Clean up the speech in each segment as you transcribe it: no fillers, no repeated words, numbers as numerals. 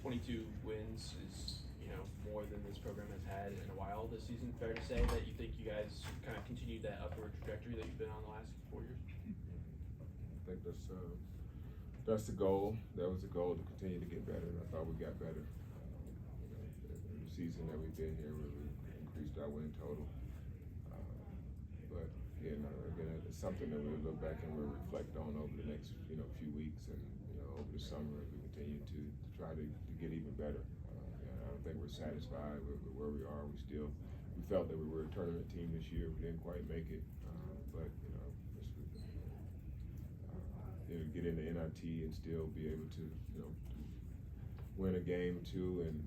22 wins is, more than this program has had in a while this season. Fair to say that you think you guys kind of continued that upward trajectory that you've been on the last 4 years? I think that's the goal. That was the goal, to continue to get better, and I thought we got better. In the season that we've been here, we increased our win total. But again, it's something that we'll look back and we'll reflect on over the next few weeks and over the summer as we continue to try to get even better. I don't think we're satisfied with where we are. We felt that we were a tournament team this year. We didn't quite make it, but get into NIT and still be able to win a game or two and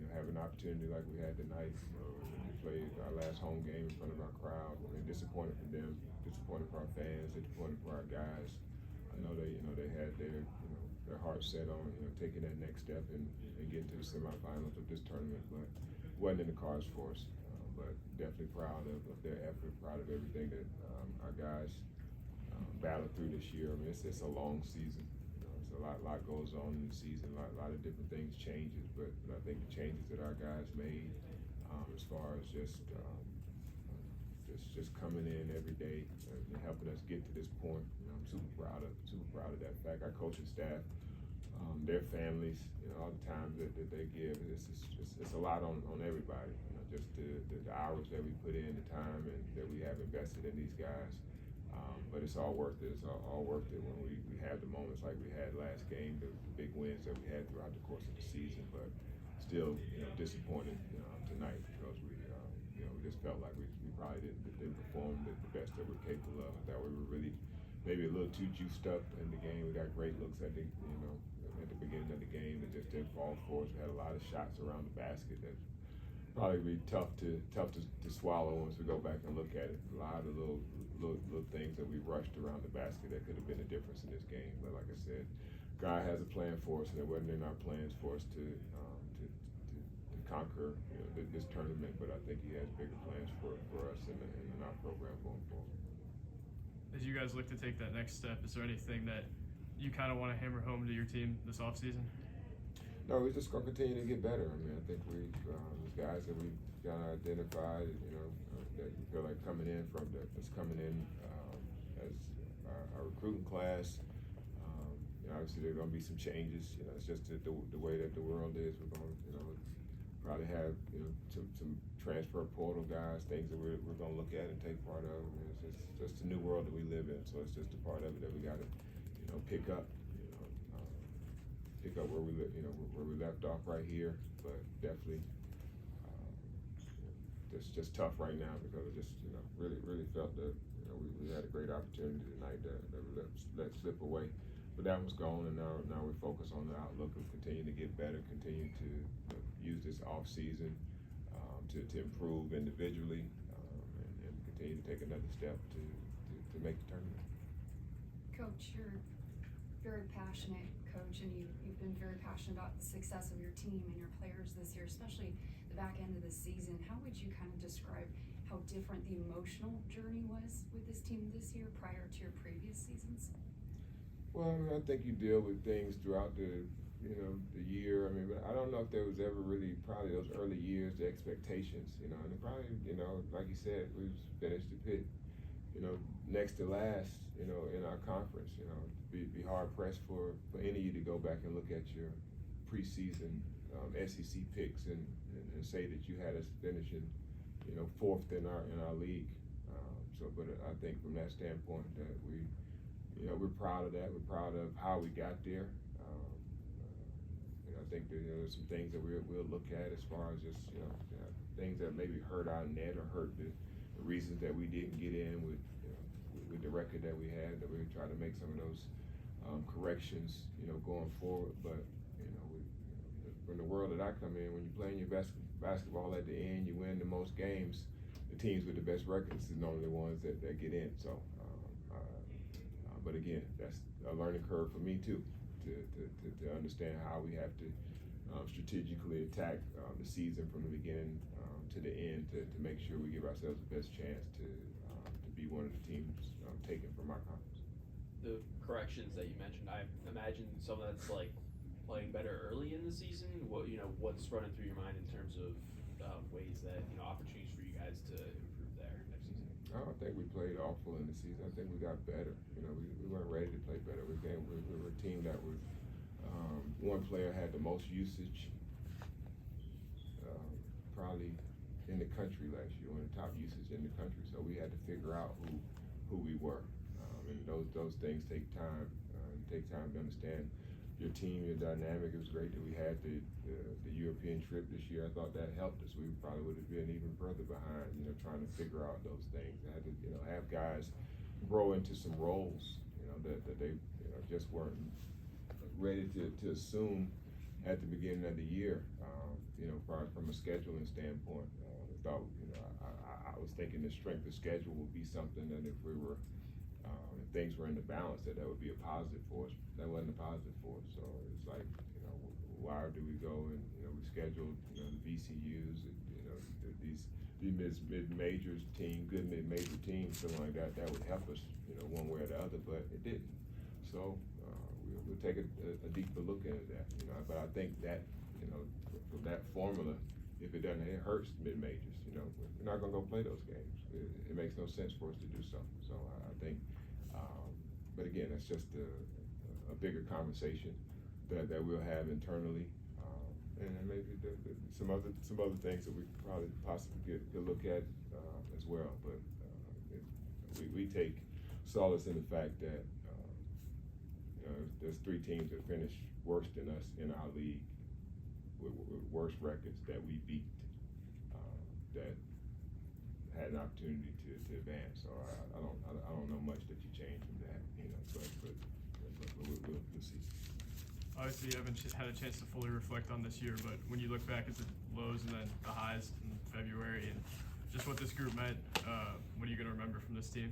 have an opportunity like we had tonight. We played our last home game in front of our crowd. I mean, disappointed for them, disappointed for our fans, disappointed for our guys. I know they had their heart set on taking that next step and getting to the semifinals of this tournament, but it wasn't in the cards for us. But definitely proud of their effort, proud of everything that our guys battled through this year. I mean, it's a long season. It's a lot goes on in the season. A lot of different things changes, but I think the changes that our guys made, as far as just coming in every day and helping us get to this point, I'm super proud of that fact. Our coaching staff, their families, all the time that they give, it's a lot on everybody. Just the hours that we put in, the time and that we have invested in these guys. But it's all worth it. It's all worth it when we have the moments like we had last game, the big wins that we had throughout the course of the season. But still, disappointed tonight because we just felt like we probably didn't perform the best that we're capable of. That we were really maybe a little too juiced up in the game. We got great looks at the beginning of the game that just didn't fall for us. We had a lot of shots around the basket that probably be tough to swallow once we go back and look at it. A lot of little things that we rushed around the basket that could have been a difference in this game. But like I said, God has a plan for us, and it wasn't in our plans for us to conquer this tournament. But I think He has bigger plans for us and in our program going forward. As you guys look to take that next step, is there anything that you kind of want to hammer home to your team this offseason? No, we're just going to continue to get better. I mean, I think the guys that we've got identified, that we feel like that's coming in as our recruiting class. Obviously, there are going to be some changes. It's just the way that the world is. We're going to, probably have some transfer portal guys, things that we're going to look at and take part of. I mean, it's just the new world that we live in. So it's just a part of it that we got to pick up. Pick up where we left off right here, but definitely just tough right now because it just really felt that we had a great opportunity tonight that we let slip away, but that was gone, and now we're focused on the outlook of continuing to get better, continue to use this off season to improve individually, and continue to take another step to make the tournament. Coach, you're very passionate coach, and you've been very passionate about the success of your team and your players this year, especially the back end of the season. How would you kind of describe how different the emotional journey was with this team this year prior to your previous seasons? Well, I mean, I think you deal with things throughout the year. I mean, but I don't know if there was ever really probably those early years, the expectations, and it probably, like you said, we finished the pit, next to last, in our conference, be hard pressed for any of you to go back and look at your preseason SEC picks and say that you had us finishing, fourth in our league. But I think from that standpoint that we're proud of that. We're proud of how we got there. I think that there's some things that we'll look at as far as just things that maybe hurt our net or hurt the reasons that we didn't get in with the record that we had. That we try to make some of those corrections, going forward. But from the world that I come in, when you're playing your basketball at the end, you win the most games. The teams with the best records is normally the ones that get in. So, but again, that's a learning curve for me too, to understand how we have to strategically attack the season from the beginning to the end to make sure we give ourselves the best chance to be one of the teams taken from our conference. The corrections that you mentioned, I imagine some of that's like playing better early in the season? What's running through your mind in terms of ways that opportunities for you guys to improve there next season? I don't think we played awful in the season. I think we got better. We weren't ready to play better. We were a team that was one player had the most usage, probably in the country last year, one of the top usage in the country. So we had to figure out who we were, and those things take time. Take time to understand your team, your dynamic. It was great that we had the European trip this year. I thought that helped us. We probably would have been even further behind, trying to figure out those things. I had to, have guys grow into some roles, that they, just weren't ready to assume at the beginning of the year. From a scheduling standpoint, I thought, I was thinking the strength of schedule would be something that if we were if things were in the balance, that would be a positive for us. That wasn't a positive for us. So it's like, why do we go and, we scheduled, the VCUs, these mid-majors team, good mid-major teams, something like that would help us, one way or the other, but it didn't. So we'll take a deeper look into that, but I think that, for that formula, if it doesn't, it hurts mid-majors, we're not gonna go play those games. It makes no sense for us to do so. So I think, but again, that's just a bigger conversation that we'll have internally, and maybe some other things that we could probably possibly could look at as well. But we take solace in the fact that there's 3 teams that finished worse than us in our league with worse records that we beat, that had an opportunity to advance. So I don't know much that you change from that, but we'll see. Obviously, you haven't had a chance to fully reflect on this year, but when you look back at the lows and then the highs in February and just what this group meant, what are you gonna remember from this team?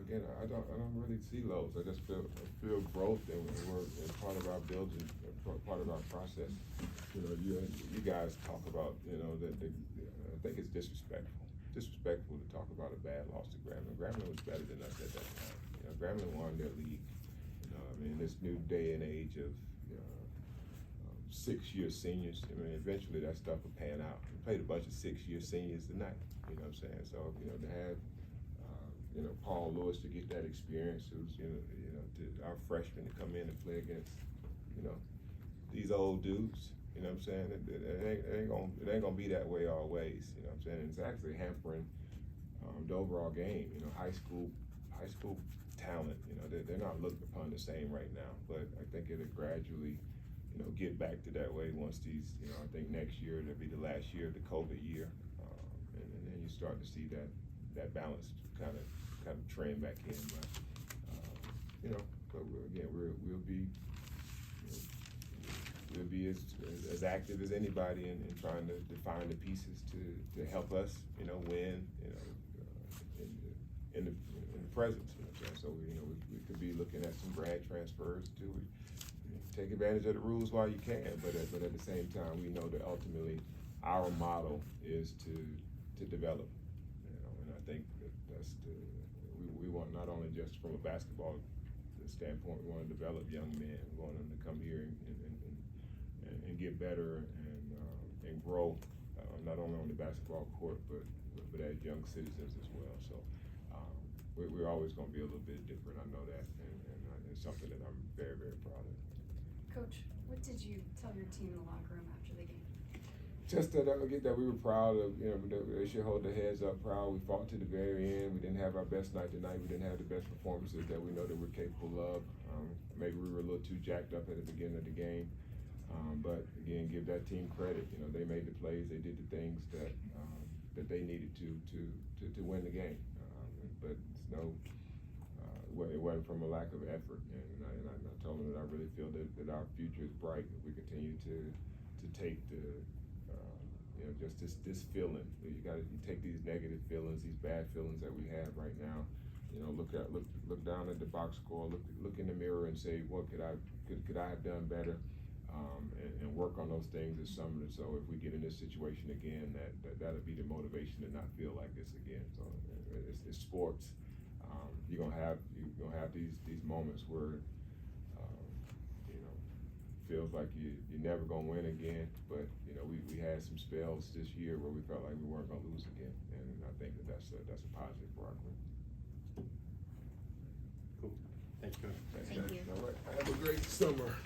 Again, I don't really see lows. I just feel growth, and we're part of our building, part of our process. You guys talk about, that I think it's disrespectful to talk about a bad loss to Grambling. Grambling was better than us at that time. Grambling won their league. This new day and age of 6-year seniors. Eventually that stuff will pan out. We played a bunch of 6-year seniors tonight. You know what I'm saying? So to have Paul Lewis to get that experience, who's to our freshmen to come in and play against these old dudes. You know what I'm saying? It ain't gonna be that way always. You know what I'm saying? And it's actually hampering the overall game. High school talent. They're not looked upon the same right now. But I think it'll gradually, get back to that way once these. I think next year it'll be the last year of the COVID year, and then you start to see that balance kind of trend back in. But but we'll be as active as anybody in trying to define the pieces to help us, win, in the presence. So we could be looking at some grad transfers too. Take advantage of the rules while you can, but at the same time, we know that ultimately our model is to develop. And I think that's we want not only just from a basketball standpoint, we want to develop young men. We want them to come here and get better and grow, not only on the basketball court, but as young citizens as well. So we're always going to be a little bit different. I know that, and it's something that I'm very, very proud of. Coach, what did you tell your team in the locker room after the game? Just that we were proud of, they should hold their heads up proud. We fought to the very end. We didn't have our best night tonight. We didn't have the best performances that we know that we're capable of. Maybe we were a little too jacked up at the beginning of the game. But again, give that team credit. They made the plays. They did the things that they needed to win the game. But it wasn't from a lack of effort. And I told them that I really feel that our future is bright if we continue to take just this feeling. You take these negative feelings, these bad feelings that we have right now. Look down at the box score. Look in the mirror and say, what could I have done better? And work on those things this summer. So if we get in this situation again, that'll be the motivation to not feel like this again. So it's sports. You're gonna have these moments where feels like you're never gonna win again, but you know we had some spells this year where we felt like we weren't gonna lose again, and I think that's a positive for our group. Cool. Thank you, Coach. Thanks, Thank guys. you. All right, have a great summer.